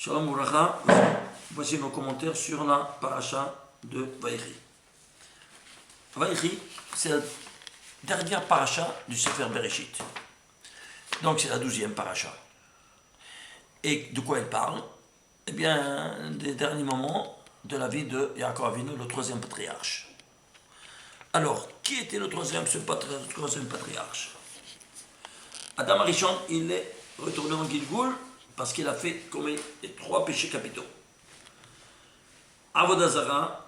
Shalom Ouracha, voici nos commentaires sur la paracha de Vaïchi. Vaïchi, c'est la dernière paracha du Sefer Bereshit. Donc c'est la 12e paracha. Et de quoi elle parle? Eh bien, des derniers moments de la vie de Yaakov Avinu, le troisième patriarche. Alors, qui était le troisième patriarche? Adam Arishon, il est retourné en Gilgoul parce qu'il a fait commis les 3 péchés capitaux. Avodah Zara,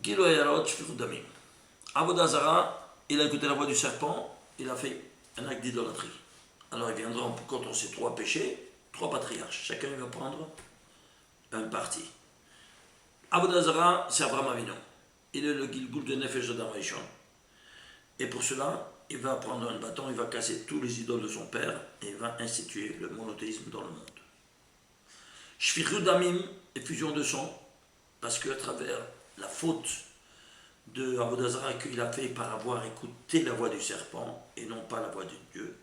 Gilo Yarot, Shfichut Damim. Avodah Zara, il a écouté la voix du serpent, il a fait un acte d'idolâtrie. Alors il viendra contre ces 3 péchés, 3 patriarches. Chacun va prendre un parti. Avodah Zara, c'est Abraham Avinu. Il est le Gilgoul de Nefesh d'Adam Arishon. Et pour cela, il va prendre un bâton, il va casser tous les idoles de son père et il va instituer le monothéisme dans le monde. Shfichut Damim, effusion de sang, parce qu'à travers la faute de Avodah Zara qu'il a fait par avoir écouté la voix du serpent et non pas la voix de Dieu,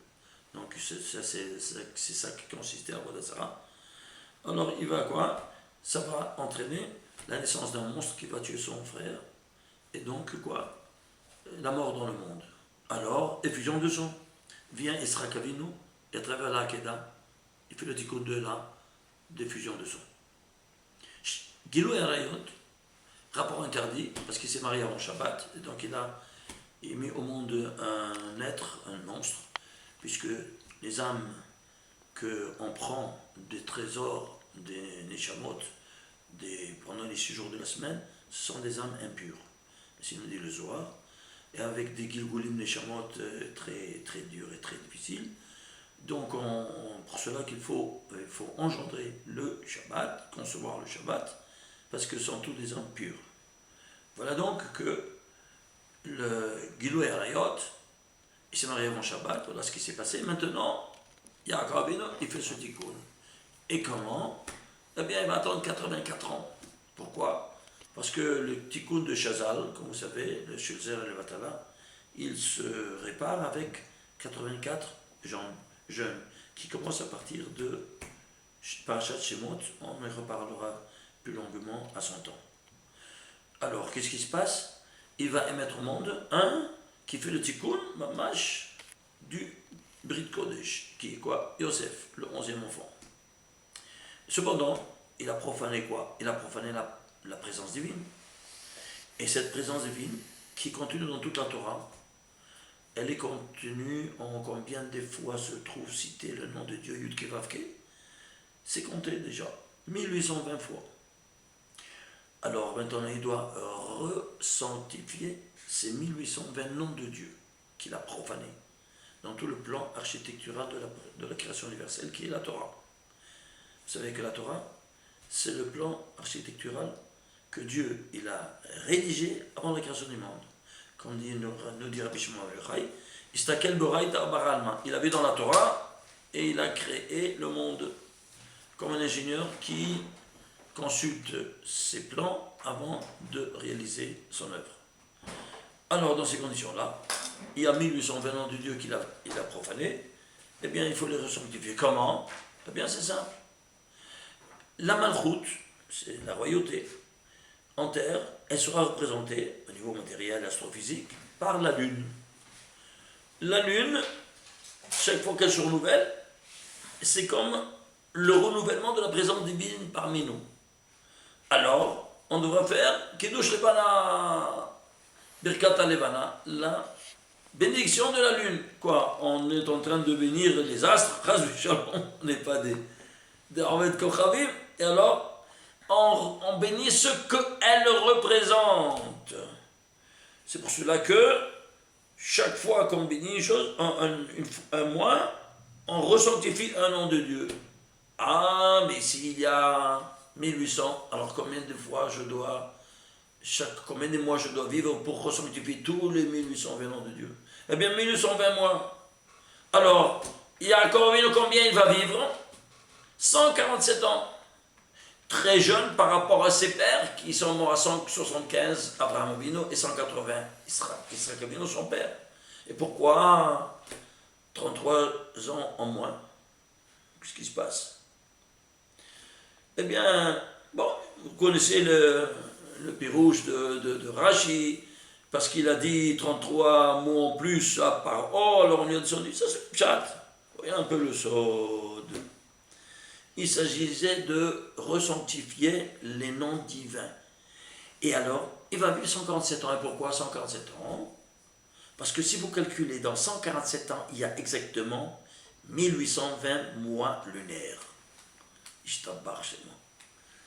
donc c'est ça qui consistait à Avodah Zara. Alors il va quoi? Ça va entraîner la naissance d'un monstre qui va tuer son frère et donc quoi? La mort dans le monde. Alors, effusion de sang. Vient Yitzhak Avinu et à travers la Hakeda, il fait le tikkun de la d'effusion de sang. Gilui Arayot, rapport interdit, parce qu'il s'est marié avant Shabbat, et donc il a mis au monde un être, un monstre, puisque les âmes qu'on prend des trésors, des neshamot, pendant les 6 jours de la semaine, ce sont des âmes impures. C'est nous dit le Zohar. Et avec des gilgulim neshamot très, très durs et très difficiles. Donc, pour cela qu'il faut engendrer le Shabbat, concevoir le Shabbat, parce que ce sont tous des âmes pures. Voilà donc que le Gilui Arayot, il s'est marié avant Shabbat, voilà ce qui s'est passé. Maintenant, Yaakov Avinu, il fait ce tikkun. Et comment? Eh bien, il va attendre 84 ans. Pourquoi? Parce que le tikkun de Chazal, comme vous savez, le Shulzer et le Vatala, il se répare avec 84 jeunes qui commencent à partir de Parashat Shemot. On en reparlera plus longuement à son temps. Alors, qu'est-ce qui se passe? Il va émettre au monde un qui fait le tikkun, mamash, du Brit Kodesh, qui est quoi? Yosef, le 11e enfant. Cependant, il a profané quoi? Il a profané la présence divine. Et cette présence divine, qui est contenue dans toute la Torah, elle est contenue en combien de fois se trouve cité le nom de Dieu, Yud Ke Vav Ke? C'est compté déjà, 1820 fois. Alors maintenant, il doit resanctifier ces 1820 noms de Dieu qu'il a profanés dans tout le plan architectural de la création universelle qui est la Torah. Vous savez que la Torah, c'est le plan architectural que Dieu il a rédigé avant la création du monde. Comme nous dit Rabbi Shimon Yochai, Istakel Boraita Baralma. Il a vu dans la Torah et il a créé le monde comme un ingénieur qui consulte ses plans avant de réaliser son œuvre. Alors, dans ces conditions-là, il y a 1820 noms de Dieu qu'il a profanés, eh bien, il faut les resanctifier. Comment? Eh bien, c'est simple. La Malchut, c'est la royauté, en terre, elle sera représentée, au niveau matériel et astrophysique, par la Lune. La Lune, chaque fois qu'elle se renouvelle, c'est comme le renouvellement de la présence divine parmi nous. Alors, on devra faire Kiddush Lebana, Birkat Levana, la bénédiction de la Lune. Quoi? On est en train de bénir les astres, on n'est pas des Arvet Kochavim, et alors, on bénit ce qu'elle représente. C'est pour cela que chaque fois qu'on bénit une chose, un mois, on resanctifie un nom de Dieu. Ah, mais s'il y a 1800, alors combien de fois combien de mois je dois vivre pour resanctifier tous les 1820 noms de Dieu? Eh bien, 1820 mois. Alors, il y a encore combien il va vivre? 147 ans. Très jeune par rapport à ses pères qui sont morts à 175, Abraham Avinu, et 180, Yitzhak Avinu, son père. Et pourquoi 33 ans en moins? Qu'est-ce qui se passe? Eh bien, bon, vous connaissez le pirouche de Rashi, parce qu'il a dit 33 mots en plus à parole, alors on lui a dit, ça c'est pshat. Vous voyez un peu le sod. Il s'agissait de resanctifier les noms divins. Et alors, il va vivre 147 ans. Et pourquoi 147 ans? Parce que si vous calculez, dans 147 ans, il y a exactement 1820 mois lunaires.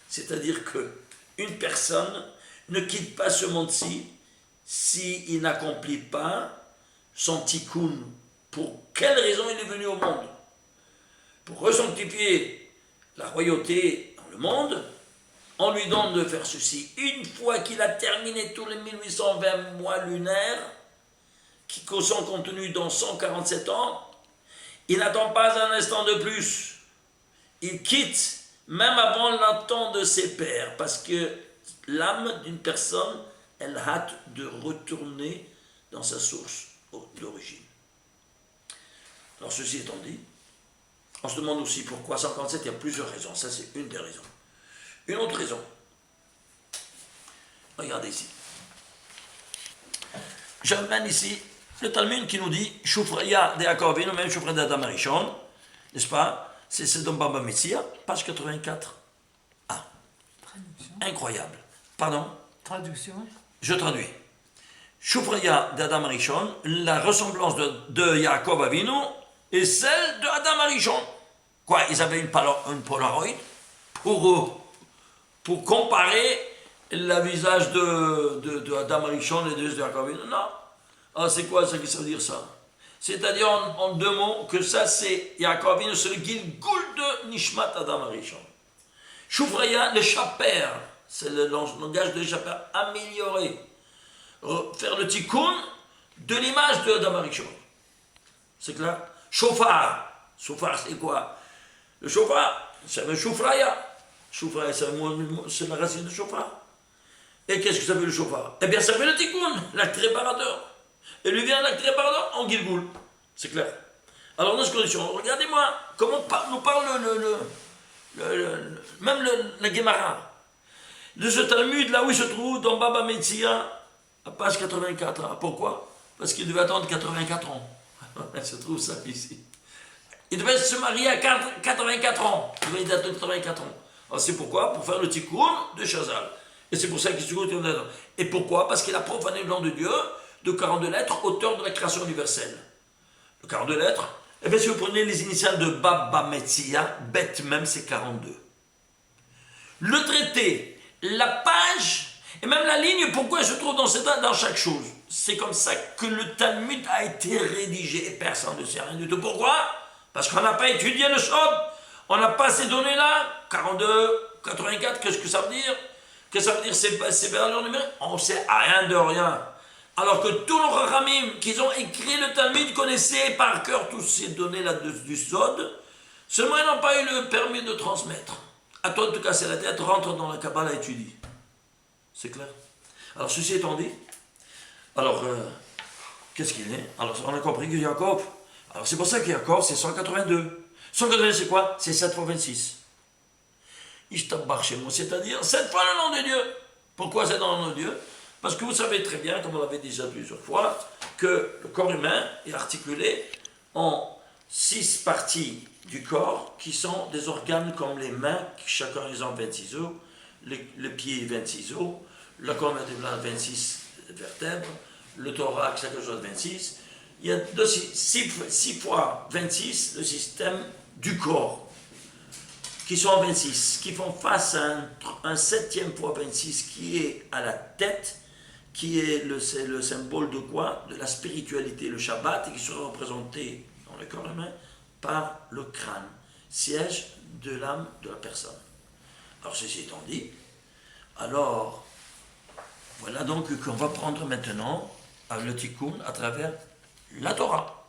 C'est-à-dire qu'une personne ne quitte pas ce monde-ci s'il n'accomplit pas son tikkun. Pour quelle raison il est venu au monde? Pour resanctifier la royauté dans le monde, on lui donne de faire ceci. Une fois qu'il a terminé tous les 1820 mois lunaires, qui sont contenus dans 147 ans, il n'attend pas un instant de plus. Il quitte même avant le temps de ses pères, parce que l'âme d'une personne, elle hâte de retourner dans sa source d'origine. Alors ceci étant dit, on se demande aussi pourquoi 147, il y a plusieurs raisons. Ça, c'est une des raisons. Une autre raison. Regardez ici. J'amène ici le Talmud qui nous dit Shufraya de Yaakov Avinu, même Shufraya d'Adam Arishon, n'est-ce pas? C'est dans Baba Metzia, page 84. Ah. Traduction. Incroyable. Pardon? Traduction. Je traduis. Shufraya d'Adam Arishon, la ressemblance de Yaakov Avinu et celle de Adam Arishon. Quoi? Ils avaient une Polaroid pour comparer le visage de Adam Arishon et de Yaakov Avinu? Non. Ah, c'est quoi ça qui ça veut dire ça? C'est-à-dire en deux mots que ça c'est Yaakov Avinu, c'est le Gilgul de Nishmat Adam Arishon. Shufraya, l'échapper, c'est le langage de l'échapper, améliorer, faire le tikkun de l'image de Adam Arishon. C'est clair? Shofar, c'est quoi? Le shofar, c'est un shufraya. Shufraya, c'est la racine de shofar. Et qu'est-ce que ça veut le shofar? Eh bien, ça veut le tikkun, l'acte réparateur. Et lui vient l'acte réparateur en Gilgul. C'est clair. Alors, dans ces conditions, regardez-moi comment nous parle même la Gemara. De ce Talmud, là où il se trouve, dans Baba Metzia, à page 84. Pourquoi? Parce qu'il devait attendre 84 ans. Il se trouve ça ici. Il devait se marier à 84 ans. Il devait attendre 84 ans. Alors, c'est pourquoi? Pour faire le tikkun de Chazal. Et c'est pour ça qu'il se trouve. Et pourquoi? Parce qu'il a profané le nom de Dieu de 42 lettres, auteur de la création universelle. Le 42 lettres, eh bien, si vous prenez les initiales de Baba Metzia, bête même, c'est 42. Le traité, la page, et même la ligne, pourquoi elle se trouve dans chaque chose? C'est comme ça que le Talmud a été rédigé, et personne ne sait rien du tout. Pourquoi? Parce qu'on n'a pas étudié le Shod, on n'a pas ces données-là, 42, 84, qu'est-ce que ça veut dire? Qu'est-ce que ça veut dire ces valeurs numériques? On ne sait rien de rien. Alors que tous nos Rachamim qui ont écrit le Talmud connaissaient par cœur toutes ces données-là du Sod, seulement ils n'ont pas eu le permis de transmettre. À toi de te casser la tête, rentre dans la Kabbalah et étudie. C'est clair? Alors ceci étant dit, alors qu'est-ce qu'il est? Alors on a compris que Yaakov, alors c'est pour ça que Yaakov c'est 182. 182 c'est quoi? C'est 7 fois 26. Ishtabach chez moi, c'est-à-dire 7 fois le nom de Dieu. Pourquoi c'est dans le nom de Dieu? Parce que vous savez très bien, comme on l'avait déjà plusieurs fois, que le corps humain est articulé en 6 parties du corps qui sont des organes comme les mains, chacun ils ont 26 os, les pieds 26 os, le corps vertébral 26 vertèbres, le thorax quelque chose 26. Il y a 6 fois 26 le système du corps qui sont 26, qui font face à un 7e fois 26 qui est à la tête, qui est le symbole de quoi? De la spiritualité, le Shabbat, et qui sera représenté dans le corps humain par le crâne, siège de l'âme de la personne. Alors ceci étant dit, alors voilà donc qu'on va prendre maintenant le tikkun à travers la Torah.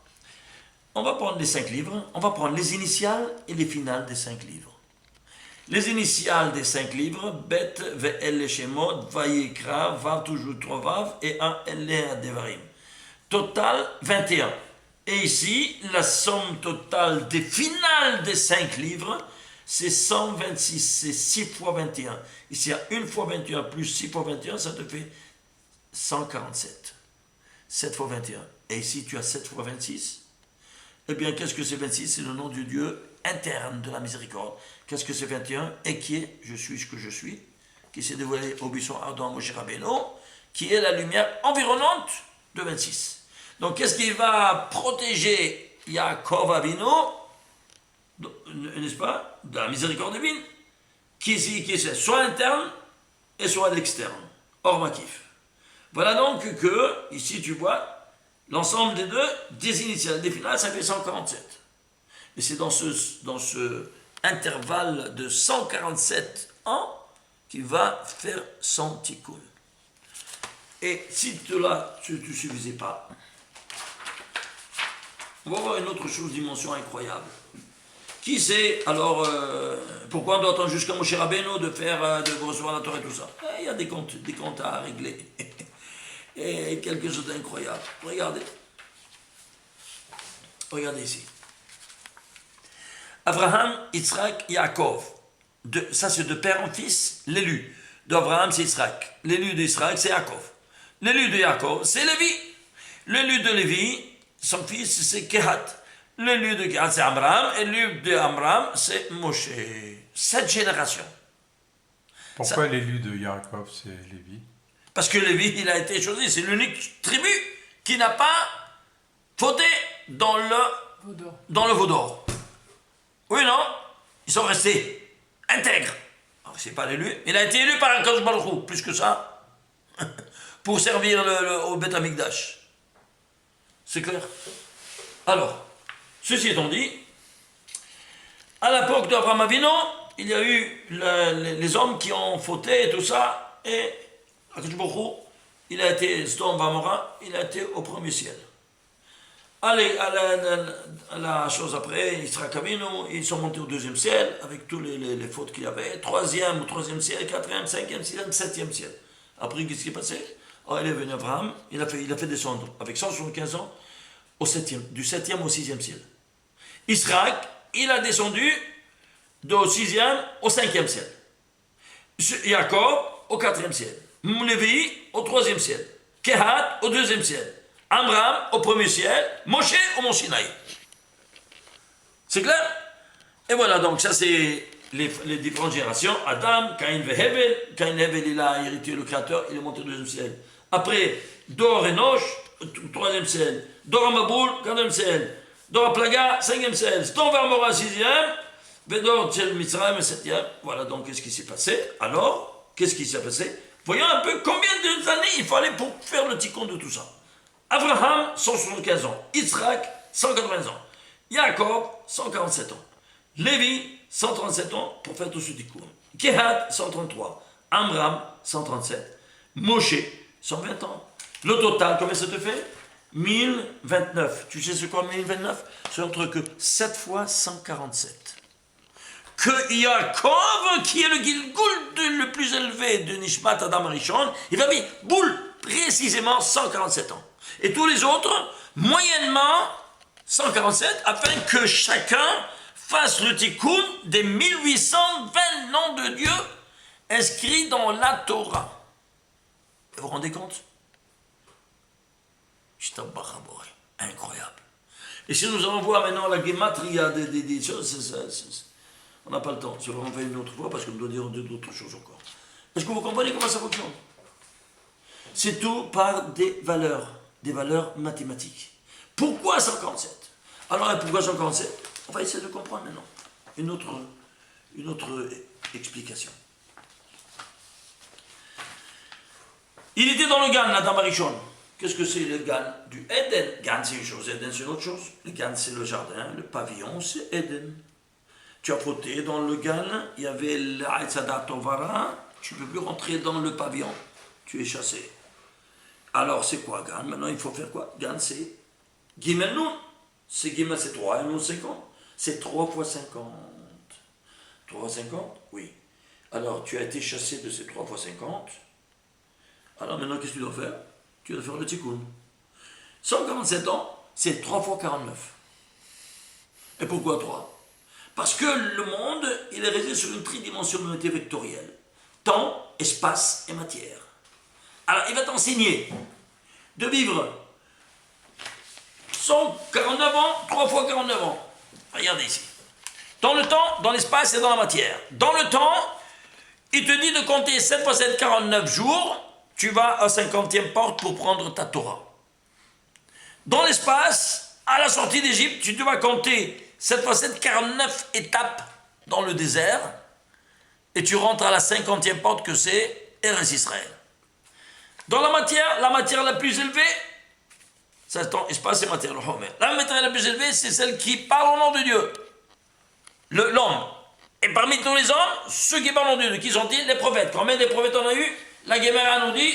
On va prendre les 5 livres, on va prendre les initiales et les finales des 5 livres. Les initiales des 5 livres, Bet, Ve'el Shemot, Vayikra, Vav toujours 3 Vav et un Eleh Devarim. Total 21. Et ici, la somme totale des finales des 5 livres, c'est 126, c'est 6 fois 21. Ici, il y a 1 fois 21 plus 6 fois 21, ça te fait 147. 7 fois 21. Et ici, tu as 7 fois 26. Eh bien, qu'est-ce que c'est 26? C'est le nom du Dieu interne de la miséricorde. Qu'est-ce que c'est 21? Et qui est je suis ce que je suis, qui s'est dévoilé au buisson ardent Moshe Rabbeinu, qui est la lumière environnante de 26. Donc, qu'est-ce qui va protéger Yaakov Avinu, n'est-ce pas, de la miséricorde divine, qui est soit interne et soit l'externe, hors makif. Voilà donc que, ici tu vois, l'ensemble des deux, des initiales, des finales, ça fait 147. Et c'est dans ce intervalle de 147 ans qu'il va faire son tikkun. Et si cela ne te suffisait pas, on va voir une autre chose, dimension incroyable. Qui sait, alors, pourquoi on doit attendre jusqu'à Moshe Rabbeinu de recevoir la Torah et tout ça? Il y a des comptes à régler. Et quelque chose d'incroyable. Regardez. Regardez ici. Abraham, Yitzhak, Yaakov. Ça, c'est de père en fils, l'élu. D'Abraham, c'est Yitzhak. L'élu d'Yitzhak, c'est Yaakov. L'élu de Yaakov, c'est Lévi. L'élu de Lévi, son fils, c'est Kehat. L'élu de Kehat, c'est Amram. Et l'élu de Amram, c'est Moshe. 7 générations. Pourquoi l'élu de Yaakov, c'est Lévi? Parce que Lévi, il a été choisi. C'est l'unique tribu qui n'a pas fauté dans le veau d'or. Oui, non? Ils sont restés intègres. Alors, c'est pas l'élu. Il a été élu par un Kadosh Baruch Hu, plus que ça, pour servir au Beth Amikdash. C'est clair? Alors, ceci étant dit, à l'époque d'Abraham Avinu, il y a eu les hommes qui ont fauté et tout ça, et Akadosh Baruch Hu, il a été Sdom Vamora, il a été au premier ciel. Allez, à la chose après, Yitzhak Avinu, ils sont montés au deuxième ciel, avec tous les fautes qu'il y avait, troisième ciel, quatrième, cinquième, sixième, septième ciel. Après, qu'est-ce qui est passé? Alors, il est venu Abraham, il a fait descendre, avec 175 ans, du septième au sixième ciel. Yitzhak, il a descendu du sixième au cinquième ciel. Jacob, au quatrième ciel. Lévi, au troisième ciel. Kehat, au deuxième ciel. Amram, au premier ciel. Moshe, au mont Sinaï. C'est clair? Et voilà, donc ça c'est les différentes générations. Adam, Caïn et Hevel. Caïn et Hevel, il a hérité le Créateur, il est monté au deuxième ciel. Après, Dor et Noch, troisième ciel. Dor Amaboul, quatrième ciel. Dor Plaga, cinquième ciel. Ston Vermora, sixième. Vedor Tchel Mitzrayim, septième. Voilà donc qu'est-ce qui s'est passé. Alors, qu'est-ce qui s'est passé? Voyons un peu combien d'années il fallait pour faire le tikkun de tout ça. Abraham, 175 ans. Yitzhak, 180 ans. Jacob, 147 ans. Lévi, 137 ans pour faire tout ce tikkun. Kehat, 133. Amram, 137. Moshe, 120 ans. Le total, combien ça te fait? 1029. Tu sais ce qu'est 1029? C'est entre que 7 fois 147. Que Yaakov, qui est le Gilgul le plus élevé de Nishmat Adam Rishon, il va vivre boule précisément 147 ans. Et tous les autres, moyennement 147, afin que chacun fasse le tikkun des 1820 noms de Dieu inscrits dans la Torah. Vous vous rendez compte? Incroyable. Et si nous allons voir maintenant la gématria des choses, on n'a pas le temps. Si on va faire une autre fois, parce qu'on doit dire d'autres choses encore. Est-ce que vous comprenez comment ça fonctionne? C'est tout par des valeurs mathématiques. Pourquoi 147? Alors, pourquoi 147? On va essayer de comprendre maintenant. Une autre explication. Il était dans le Gan, Adam Arishon. Qu'est-ce que c'est le Gan du Eden? Gan, c'est une chose, Eden, c'est une autre chose. Le Gan, c'est le jardin, le pavillon, c'est Eden. Tu as fauté dans le Gan, il y avait l'Aïtzadat Tovara, tu ne peux plus rentrer dans le pavillon, tu es chassé. Alors, c'est quoi Gan? Maintenant, il faut faire quoi? Gan, c'est Gimel Nun. C'est Gimel, c'est 3, et Nun, c'est quoi? C'est 3 fois 50. 3 fois 50? Oui. Alors, tu as été chassé de ces 3 fois 50. Alors, maintenant, qu'est-ce que tu dois faire? Tu dois faire le tikkun. 147 ans, c'est 3 fois 49. Et pourquoi 3? Parce que le monde, il est régi sur une tridimensionnalité vectorielle. Temps, espace et matière. Alors, il va t'enseigner de vivre 149 ans, 3 fois 49 ans. Regardez ici. Dans le temps, dans l'espace et dans la matière. Dans le temps, il te dit de compter 7 fois 7, 49 jours. Tu vas à 50e porte pour prendre ta Torah. Dans l'espace, à la sortie d'Égypte, tu dois compter 7 fois 7, 49 étapes dans le désert. Et tu rentres à la 50e porte que c'est Eretz Israël. Dans la matière la plus élevée, c'est ton espace et matière, le Homer. La matière la plus élevée, c'est celle qui parle au nom de Dieu. L'homme. Et parmi tous les hommes, ceux qui parlent au nom de Dieu, qui sont-ils? Les prophètes. Combien de prophètes on a eu? La Gemara nous dit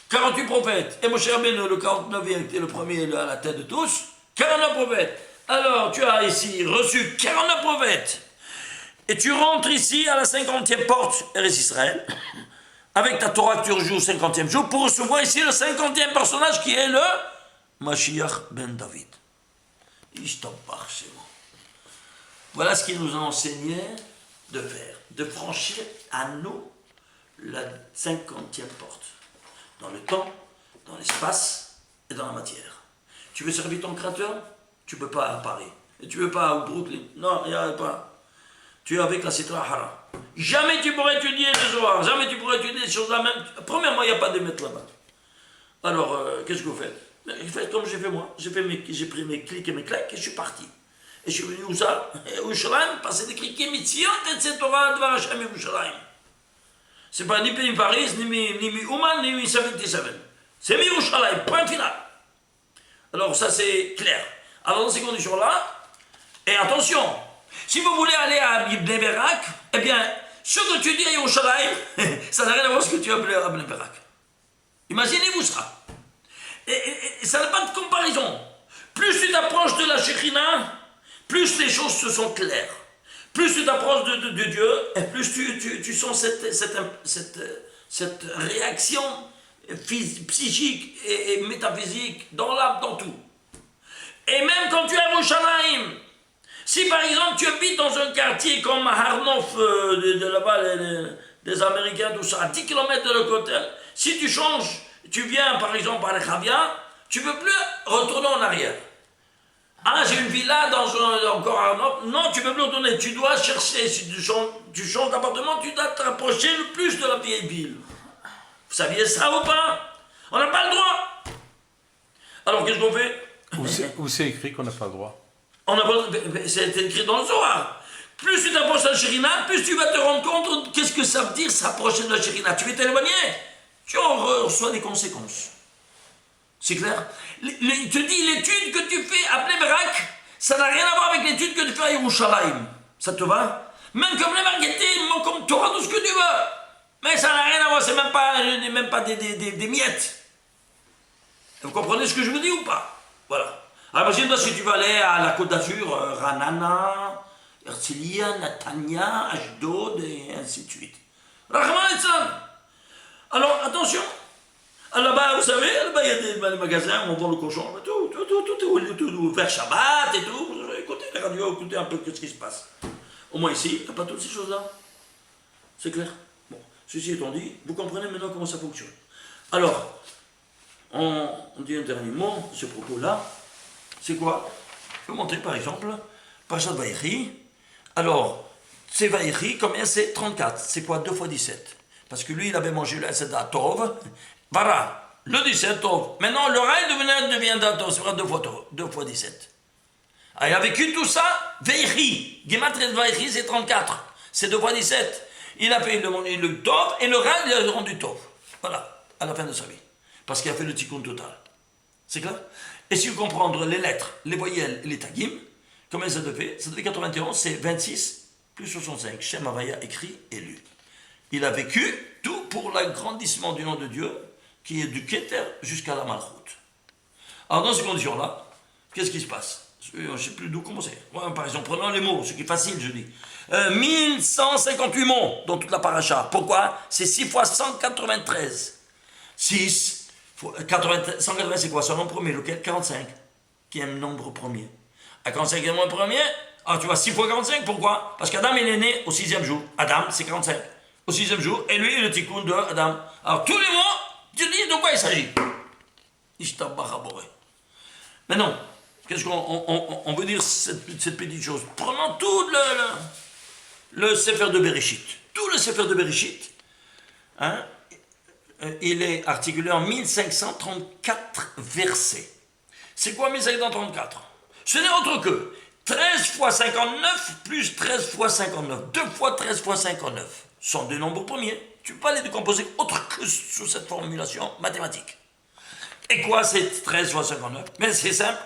48 prophètes. Et Moshe Rabbeinu, le 49e, était le premier à la tête de tous. 49 prophètes. Alors, tu as ici reçu 49 prophètes. Et tu rentres ici à la 50e porte, Eretz Israël, avec ta Torah que tu rejoues au 50e jour, pour recevoir ici le 50e personnage qui est le Mashiach ben David. Voilà ce qu'il nous a enseigné de faire, de franchir à nous la 50e porte, dans le temps, dans l'espace et dans la matière. Tu veux servir ton créateur? Tu ne peux pas à Paris. Et tu ne veux pas au Brooklyn. Non, il n'y a pas. Tu es avec la Sitra Hara. Jamais tu pourrais étudier le Zohar, jamais tu pourrais étudier des choses là même. Premièrement, il n'y a pas de maître là-bas. Alors, qu'est-ce que vous faites? Faites comme j'ai fait moi. J'ai pris mes clics et mes claques et je suis parti. Et je suis venu où ça? Au Yerushalayim, parce que c'est écrit Kemitzion, et Torah, Dvar Hashem, Yerushalayim. C'est pas ni Paris, ni Ouman, ni 77. C'est Yerushalayim, point final. Alors, ça c'est clair. Alors, dans ces conditions-là, et attention, si vous voulez aller à Bnei Berak, eh bien, ce que tu dis à Yerushalayim, ça n'a rien à voir avec ce que tu as appelé à Bnei Berak. Imaginez-vous ça. Et ça n'a pas de comparaison. Plus tu t'approches de la Shekhinah, plus les choses se sont claires. Plus tu t'approches de Dieu, et plus tu sens cette réaction psychique et métaphysique dans l'âme, dans tout. Et même quand tu es à Yerushalayim, si par exemple tu habites dans un quartier comme Harnof, de là-bas, des Américains, tout ça, à 10 km de l'autre côté, si tu changes, tu viens par exemple à Rechavia, tu ne peux plus retourner en arrière. Ah, j'ai une villa encore à Harnof. Non, tu ne peux plus retourner. Tu dois chercher, si tu changes d'appartement, tu dois te rapprocher le plus de la vieille ville. Vous saviez ça ou pas? On n'a pas le droit. Alors qu'est-ce qu'on fait? Où c'est écrit qu'on n'a pas le droit? C'est écrit dans le Zohar. Plus tu t'approches de la Shekhinah, plus tu vas te rendre compte qu'est-ce que ça veut dire s'approcher de la Shekhinah. Tu veux t'éloigner, tu en reçois des conséquences. C'est clair? Il te dit l'étude que tu fais à Bnei Berak, ça n'a rien à voir avec l'étude que tu fais à Yerushalayim. Ça te va? Même comme les marketing, comme tu auras tout ce que tu veux. Mais ça n'a rien à voir, c'est même pas des miettes. Vous comprenez ce que je vous dis ou pas? Voilà. Alors imagine-toi si tu vas aller à la Côte d'Azur, Ranana, Herzliya, Netanya, Ashdod, et ainsi de suite. Rahman et Tzan. Alors attention. Là-bas, vous savez, là-bas il y a des magasins où on vend le cochon, tout, faire Shabbat et tout. Écoutez la radio, écoutez un peu ce qui se passe. Au moins ici, il n'y a pas toutes ces choses-là. C'est clair? Bon, ceci étant dit, vous comprenez maintenant comment ça fonctionne. Alors, on dit un dernier mot, ce propos-là. C'est quoi? Je vais vous montrer par exemple, Parashat Vayechi. Alors, c'est Vayechi, combien c'est? 34. C'est quoi 2 fois 17? Parce que lui, il avait mangé le Seda Tov. Voilà, le 17 Tov. Maintenant, le règne devient Tov. C'est vrai 2 fois 17. Ah, il a vécu tout ça, Vayechi. Gematria de Vayechi, c'est 34. C'est 2 fois 17. Il a fait le Tov et le règne, il a rendu Tov. Voilà, à la fin de sa vie. Parce qu'il a fait le tikkun total. C'est clair? Et si vous comprenez les lettres, les voyelles et les tagim, comment ça te fait? Ça te fait 91, c'est 26 plus 65. Shem Havaya écrit et lu. Il a vécu tout pour l'agrandissement du nom de Dieu, qui est du Keter jusqu'à la Malchut. Alors dans ces conditions-là, qu'est-ce qui se passe? Je ne sais plus d'où commencer. Ouais, par exemple, prenons les mots, ce qui est facile, je dis. 1158 mots dans toute la paracha. Pourquoi? C'est 6 fois 193. 6... 180 c'est quoi? Son nombre premier, lequel? 45, qui est un nombre premier. À 45 est le nombre premier, Alors tu vois, 6 fois 45, pourquoi? Parce qu'Adam, il est né au 6e jour. Adam, c'est 45. Au 6e jour, et lui, le tikkun de Adam. Alors tous les mois, tu dis de quoi il s'agit? Mais non, qu'est-ce qu'on veut dire cette petite chose? Prenons tout le Sefer de Bereshit. Tout le Sefer de Bereshit, hein, il est articulé en 1534 versets. C'est quoi 1534? Ce n'est autre que 13 fois 59 plus 13 fois 59. 2 fois 13 fois 59 sont des nombres premiers. Tu peux pas les décomposer autre que sous cette formulation mathématique. Et quoi c'est 13 fois 59? Mais c'est simple.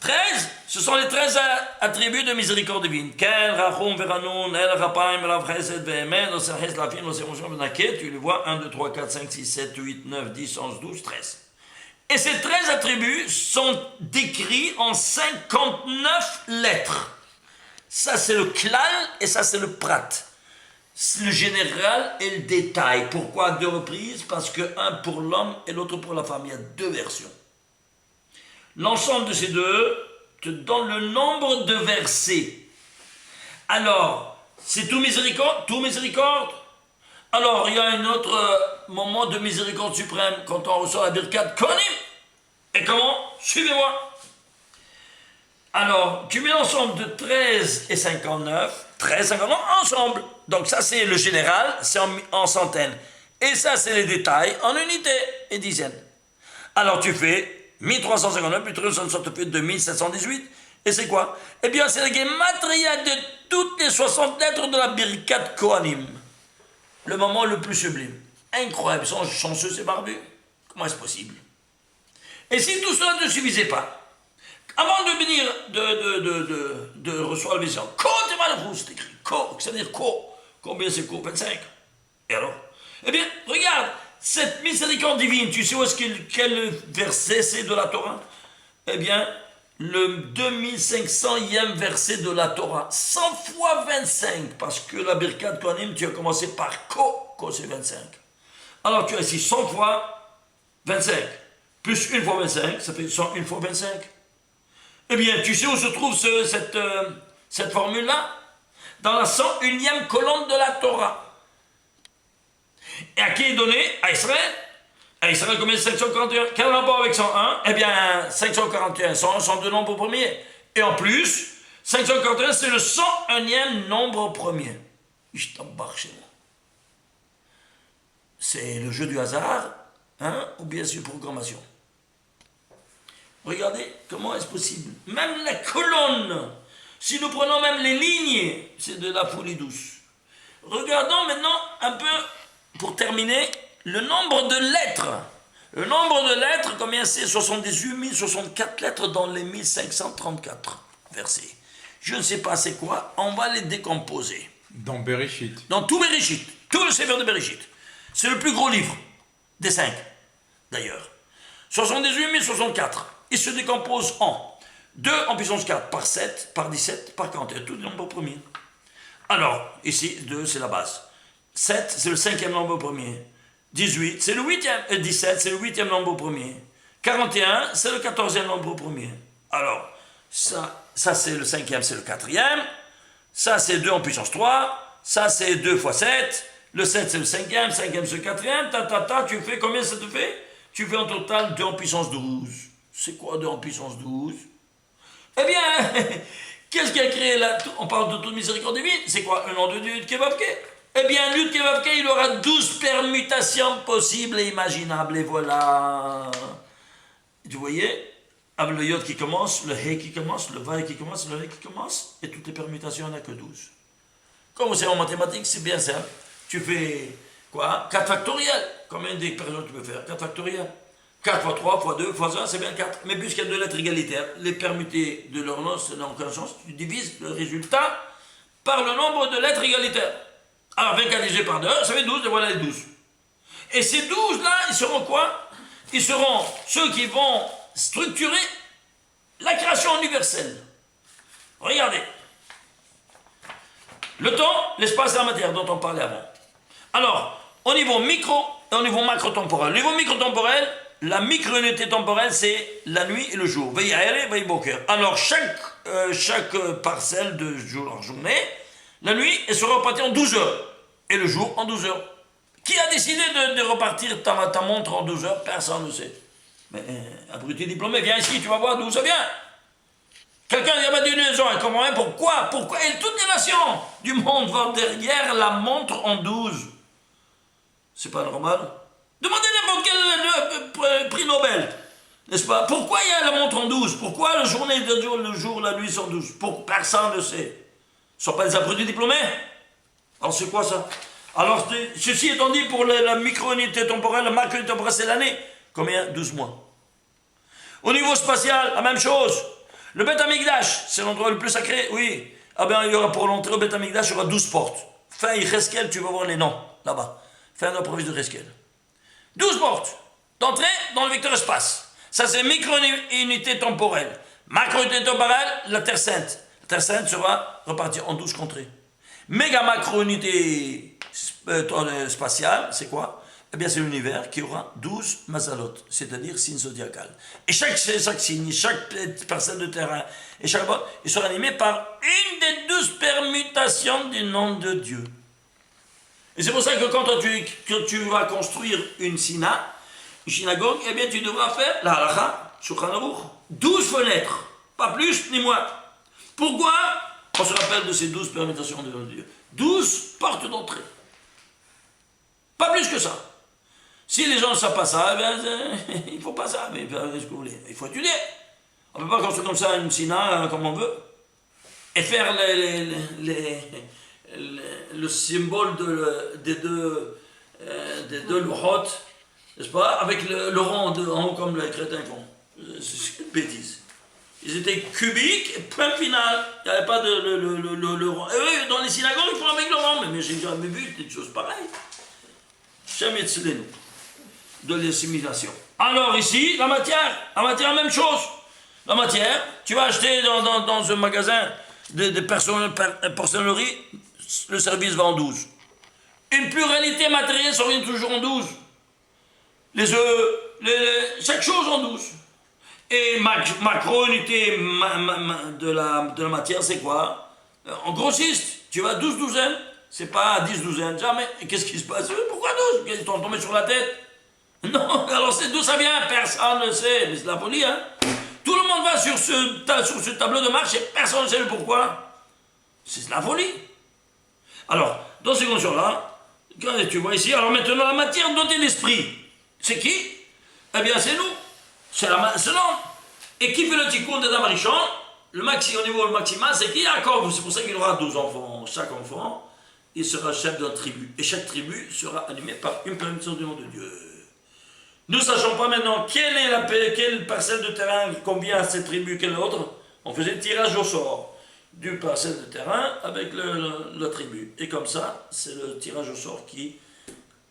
13, ce sont les 13 attributs de miséricorde divine. Ken, Rachum, Veranun, El, Rapaim, Rav, Chesed, Vehemen, Oserhes, Lafim, Oseroshon, Benaket, tu les vois, 1, 2, 3, 4, 5, 6, 7, 8, 9, 10, 11, 12, 13. Et ces 13 attributs sont décrits en 59 lettres. Ça c'est le klal et ça c'est le prat. Le général et le détail. Pourquoi 2 reprises? Parce que un pour l'homme et l'autre pour la femme. Il y a 2 versions. L'ensemble de ces deux te donne le nombre de versets. Alors, c'est tout miséricorde, tout miséricorde. Alors, il y a un autre moment de miséricorde suprême quand on reçoit la Birkat Kohanim. Et comment? Suivez-moi. Alors, tu mets l'ensemble de 13 et 59, 13, 59 ensemble. Donc ça, c'est le général, c'est en centaines. Et ça, c'est les détails en unités et dizaines. Alors, tu fais 1359 plus 368, 2718. Et c'est quoi? Eh bien, c'est la gematria de toutes les 60 lettres de la Birkat Kohanim. Le moment le plus sublime. Incroyable, ils sont chanceux ces barbus. Comment est-ce possible? Et si tout cela ne suffisait pas, avant de venir de recevoir la vision, Ko Temalchus, c'est écrit. Ko, c'est-à-dire Ko. Combien c'est Ko? 25. Et alors? Eh bien, regarde, cette miséricorde divine, tu sais où est-ce quel verset c'est de la Torah? Eh bien, le 2500e verset de la Torah. 100 fois 25, parce que la Birkat Kohanim, tu as commencé par Ko. Ko, c'est 25. Alors, tu as ici 100 fois 25, plus 1 fois 25, ça fait 101 fois 25. Eh bien, tu sais où se trouve cette formule-là? Dans la 101e colonne de la Torah. Et à qui est donné? À Israël. À Israël, combien c'est 541? Quel rapport avec 101? Eh bien, 541, 101 sont 2 nombres premiers. Et en plus, 541, c'est le 101e nombre premier. Je t'embarque chez moi. C'est le jeu du hasard, hein, ou bien c'est une programmation. Regardez, comment est-ce possible? Même la colonne, si nous prenons même les lignes, c'est de la folie douce. Regardons maintenant un peu, pour terminer, le nombre de lettres. Le nombre de lettres, combien c'est? 78 064 lettres dans les 1534 versets. Je ne sais pas c'est quoi, on va les décomposer. Dans Bereshit. Dans tout Bereshit, tout le Sefer de Bereshit. C'est le plus gros livre, des 5, d'ailleurs. 78 064. Il se décompose en 2 en puissance 4 par 7, par 17, par 41, tout le nombre premier. Alors, ici, 2, c'est la base. 7, c'est le 5e nombre premier. 18, c'est le 8e. 17, c'est le 8e nombre premier. 41, c'est le 14e nombre premier. Alors, ça c'est le 5e, c'est le 4e. Ça, c'est 2 en puissance 3. Ça, c'est 2 fois 7. Le 7, c'est le 5e. 5e, c'est le 4e. Tu fais combien ça te fait? Tu fais en total 2 en puissance 12. C'est quoi 2 en puissance 12? Eh bien, qu'est-ce qui a créé là? On parle de toute miséricorde divine. C'est quoi un nom de Yud Kevavke? Eh bien, Yud Kevavke, il aura 12 permutations possibles et imaginables. Et voilà. Vous voyez? Avec le Yod qui commence, le He qui commence, le Vav qui commence, le He qui commence, et toutes les permutations, il n'y en a que 12. Comme c'est en mathématiques, c'est bien simple. Tu fais quoi? 4 factoriels. Combien d'expressions tu peux faire? 4 factoriels. 4 fois 3 fois 2 fois 1, c'est bien 4. Mais puisqu'il y a 2 lettres égalitaires, les permutés de leur nom, ça n'a aucun sens. Tu divises le résultat par le nombre de lettres égalitaires. Alors 24 divisé par 2, ça fait 12, et voilà les 12. Et ces 12-là, ils seront quoi? Ils seront ceux qui vont structurer la création universelle. Regardez. Le temps, l'espace et la matière dont on parlait avant. Alors, au niveau micro et au niveau macro-temporel. Au niveau micro-temporel, la micro-unité temporelle, c'est la nuit et le jour. Veille aéré, veille boker. Alors, chaque chaque parcelle de journée, la nuit, elle sera repartie en 12 heures. Et le jour en 12 heures. Qui a décidé de repartir ta montre en 12 heures? Personne ne sait. Mais abruti diplômé, viens ici, tu vas voir d'où ça vient. Quelqu'un qui a dit une raison, elle comprend rien. Pourquoi? Et toutes les nations du monde vont derrière la montre en 12. C'est pas normal. Demandez n'importe quel prix Nobel. N'est-ce pas? Pourquoi il y a la montre en 12? Pourquoi la journée, le jour, la nuit sont en 12? Personne ne sait. Ce ne sont pas des abrutis diplômés? Alors c'est quoi ça? Alors ceci étant dit, pour la micro-unité temporelle, la macro-unité temporelle c'est l'année. Combien? 12 mois. Au niveau spatial, la même chose. Le Beth Amikdash, c'est l'endroit le plus sacré, oui. Ah bien, il y aura pour l'entrée au Beth Amikdash, il y aura 12 portes. Fin Yecheskel, tu vas voir les noms, là-bas. Fin de la province de Yecheskel. 12 portes d'entrée dans le vecteur espace. Ça, c'est micro-unité temporelle. Macro-unité temporelle, la Terre Sainte. La Terre Sainte sera repartie en 12 contrées. Méga macro-unité spatiale, c'est quoi? Eh bien, c'est l'univers qui aura 12 mazalot, c'est-à-dire signes zodiacales. Et chaque signe, chaque parcelle de terrain, et chaque porte, ils seront animés par une des 12 permutations du nom de Dieu. Et c'est pour ça que quand tu vas construire une synagogue, eh bien, tu devras faire la halakha, Shulchan Aruch, 12 fenêtres, pas plus ni moins. Pourquoi? On se rappelle de ces 12 permutations de Dieu. 12 portes d'entrée. Pas plus que ça. Si les gens ne savent pas ça, il ne faut pas ça. Mais qu'est-ce que vous voulez? Il faut étudier. On ne peut pas construire comme ça une sina comme on veut. Et faire le symbole des deux louchot, n'est-ce pas? Avec le rang en haut comme les crétins font. C'est une bêtise. Ils étaient cubiques, et point final. Il n'y avait pas le rang. Et eux, dans les synagogues, ils font avec le rang. Mais j'ai jamais vu des choses pareilles. Jamais de nous. De l'assimilation. Alors ici, la matière, même chose. La matière, tu vas acheter dans un magasin de porcellerie, le service va en 12. Une pluralité matérielle s'oriente toujours en 12. Les œufs, chaque chose en 12. Et macro-unité de la matière, c'est quoi? En grossiste, tu vas 12 douzaines, c'est pas 10 douzaines, jamais. Et qu'est-ce qui se passe? Pourquoi 12? Ils t'ont tombé sur la tête? Non, alors c'est d'où ça vient? Personne ne sait, mais c'est la folie, hein? Tout le monde va sur ce tableau de marche et personne ne sait le pourquoi. C'est la folie. Alors, dans ces conditions-là, quand tu vois ici, alors maintenant la matière dotée d'esprit, c'est qui? Eh bien c'est nous. C'est l'homme. Et qui fait le tikkun de Damarichon? Au niveau le maximal, c'est qui? Jacob. C'est pour ça qu'il aura 12 enfants. Chaque enfant, il sera chef d'une tribu. Et chaque tribu sera animée par une permission du nom de Dieu. Nous ne sachons pas maintenant quelle parcelle de terrain convient à cette tribu, quelle autre. On faisait tirage au sort du parcelle de terrain avec la tribu. Et comme ça, c'est le tirage au sort qui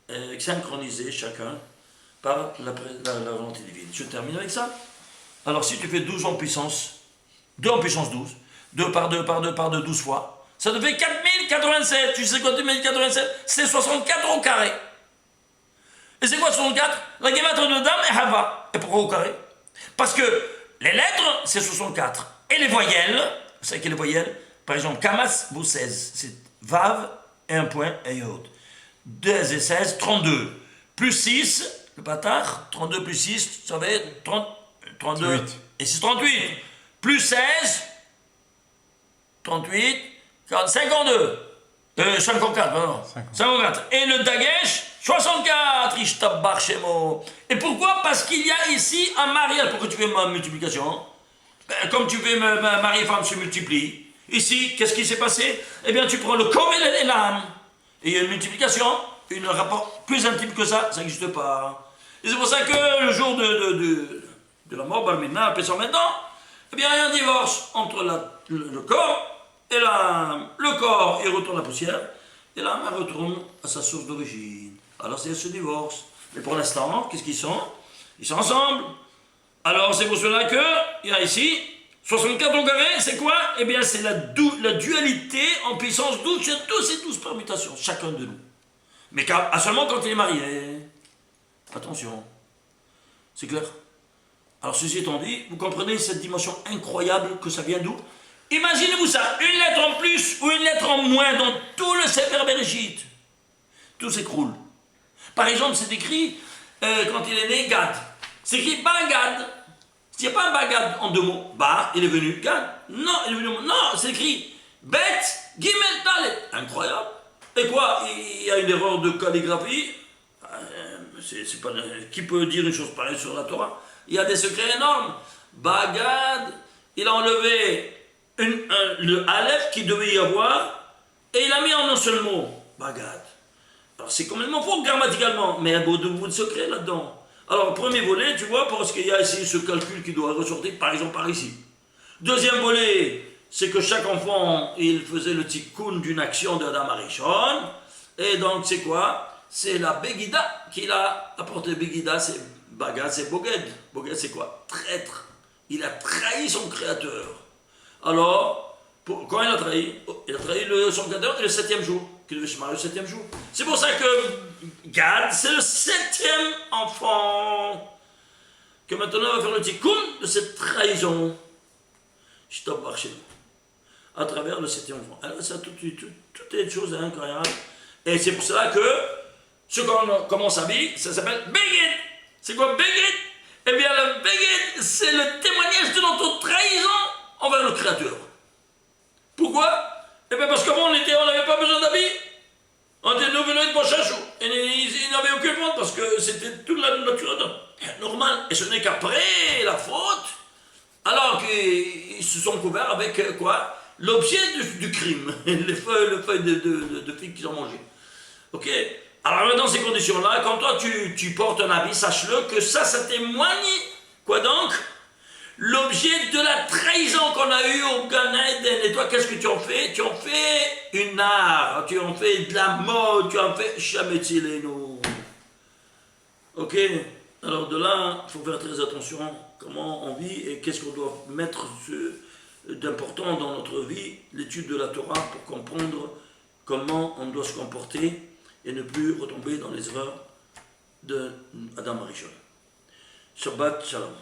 est synchronisé chacun par la volonté divine. Je termine avec ça. Alors si tu fais 12 en puissance, 2 en puissance 12, 2 par 2 par 2 par 2, 12 fois, ça te fait 4087. Tu sais quoi, 4087? C'est 64 au carré. Et c'est quoi 64? La guématre de Dame et Hava. Et pourquoi au carré? Parce que les lettres, c'est 64. Et les voyelles, vous savez quelles voyelles? Par exemple, Kamas, vous 16. C'est Vav et un point et Yod. 2 et 16, 32. Plus 6, le bâtard, 32 plus 6, ça va être 32. 38. Et 6, 38. Plus 16, 38, 52. 54, pardon. 54. Et le Dagesh, 64. Ishtabbar Shemo. Et pourquoi? Parce qu'il y a ici un mariage. Pourquoi tu fais ma multiplication? Comme tu fais mari et femme se multiplient. Ici, qu'est-ce qui s'est passé? Eh bien, tu prends le corps et l'âme. Et il y a une multiplication, un rapport plus intime que ça n'existe pas. Et c'est pour ça que le jour de la mort, Balmina, appelé ça maintenant, eh bien, il y a un divorce entre le corps et l'âme. Le corps, il retourne à la poussière, et l'âme, elle retourne à sa source d'origine. Alors, c'est ce divorce. Mais pour l'instant, qu'est-ce qu'ils sont? Ils sont ensemble. Alors, c'est pour cela qu'il y a ici 64 au carré, c'est quoi? Eh bien, c'est la dualité en puissance 12, c'est tous ces 12 permutations, chacun de nous. Mais seulement quand il est marié. Attention. C'est clair? Alors, ceci étant dit, vous comprenez cette dimension incroyable que ça vient d'où? Imaginez-vous ça, une lettre en plus ou une lettre en moins dans tout le Sefer Bereshit. Tout s'écroule. Par exemple, c'est écrit, quand il est né, Gad. C'est écrit Bagad. Il n'y a pas Bagad en 2 mots. Ba, il est venu. Gad. Non, il est venu. Non, c'est écrit Bet, Gimel, Dalet. Incroyable. Et quoi? Il y a une erreur de calligraphie. C'est pas, qui peut dire une chose pareille sur la Torah? Il y a des secrets énormes. Bagad, il a enlevé le Aleph qui devait y avoir et il a mis en un seul mot. Bagad. Alors c'est complètement faux grammaticalement, mais il y a beaucoup de secrets là-dedans. Alors, premier volet, tu vois, parce qu'il y a ici ce calcul qui doit ressortir, par exemple, par ici. Deuxième volet, c'est que chaque enfant, il faisait le tikkun d'une action de Adam Arishon. Et donc, c'est quoi? C'est la Begida qu'il a apporté. Begida, c'est Bagad, c'est Boged. Boged, c'est quoi? Traître. Il a trahi son créateur. Alors, quand il a trahi? Il a trahi son créateur et le 7e jour. Qui devait se marier le 7e jour. C'est pour ça que Gad, c'est le 7e enfant. Que maintenant on va faire le tikkun de cette trahison. Stop par chez nous. À travers le 7e enfant. Alors, ça, toutes les choses incroyables. Et c'est pour cela que ce qu'on commence à vivre, ça s'appelle Beged. C'est quoi Beged? Eh bien, le Beged, c'est le témoignage de notre trahison envers le Créateur. Pourquoi? Eh bien, parce qu'avant, on n'avait pas besoin d'habits. On était devenu pour chaque jour. Et ils n'avaient aucune faute parce que c'était toute la nature normale. Et ce n'est qu'après la faute, alors qu'ils se sont couverts avec quoi? L'objet du crime. Les feuilles de figues qu'ils ont mangées. Ok? Alors, dans ces conditions-là, quand toi tu portes un habit, sache-le que ça témoigne. Quoi donc? L'objet de la trahison qu'on a eue au Gan Eden. Et toi, qu'est-ce que tu en fais? Tu en fais une art, tu en fais de la mode, tu en fais Shametzilenu. Ok? Alors de là, il faut faire très attention comment on vit et qu'est-ce qu'on doit mettre d'important dans notre vie, l'étude de la Torah pour comprendre comment on doit se comporter et ne plus retomber dans les erreurs d'Adam Arishon. Shabbat Shalom.